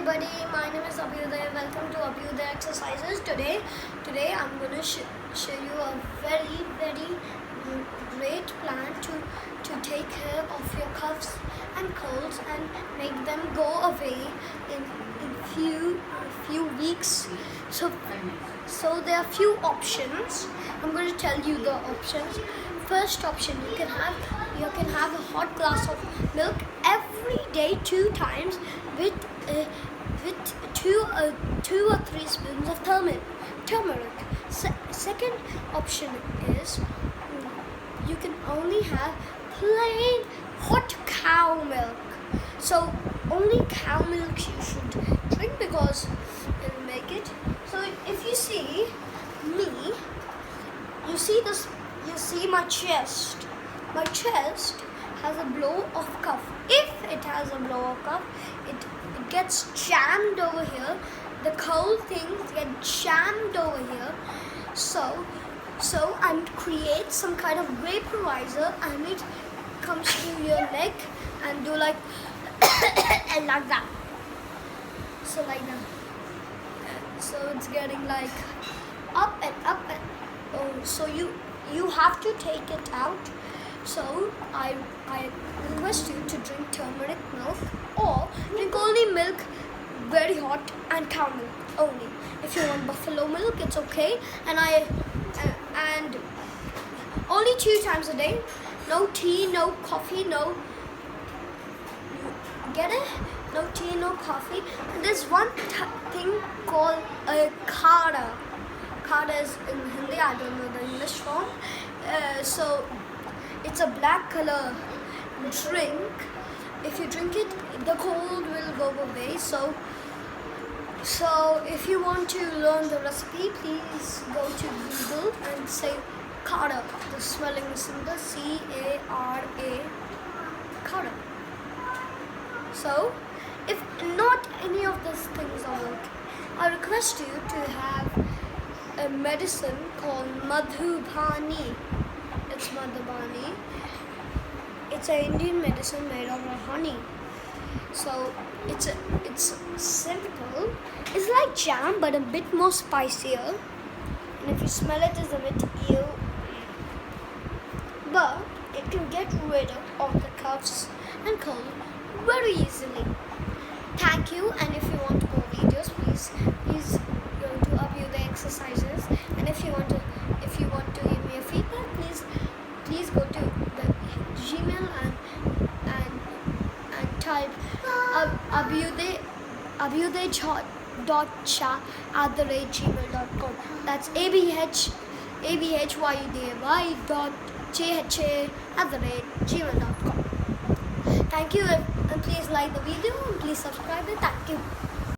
everybody, my name is Abhyuday. Welcome to Abhyuday Exercises. Today I'm going to show you a very great plan to take care of your coughs and colds and make them go away in few weeks. So there are few options. I'm going to tell you the options. First option, you can have a hot glass of milk every day 2 times with two or three spoons of turmeric. Second option is you can only have plain hot cow milk. So only cow milk you should drink because it will make it. So if you see me, you see my chest. My chest has a blow of cough. If it has a blow of cough, it gets jammed over here. The cold things get jammed over here. So I create some kind of vaporizer and it comes to your neck and do like and like that. So like that. So it's getting like up and so you have to take it out. So I request you to drink turmeric milk or drink only milk, very hot, and cow milk only. If you want buffalo milk, it's okay. And only 2 times a day. No tea, no coffee, no. Get it? No tea, no coffee. And there's one thing called a kada. Kada is in Hindi. I don't know the English form. So it's a black color drink. If you drink it, the cold will go away. So if you want to learn the recipe, please go to Google and say Kada. The spelling is simple, C-A-R-A, Kada. So if not any of these things are working, I request you to have a medicine called Madhubani. It's Madhubani. It's an Indian medicine made of honey. So it's simple. It's like jam but a bit more spicier. And if you smell it, it's a bit ew. But it can get rid of the coughs and cold very easily. Thank you. And if you want more videos, please go to Abhyuday Exercises. And if you want to give me a feedback, please go to the Gmail and type abhyuday.cha@gmail.com. That's abhyuday.cha@gmail.com. Thank you, and please like the video and please subscribe, and thank you.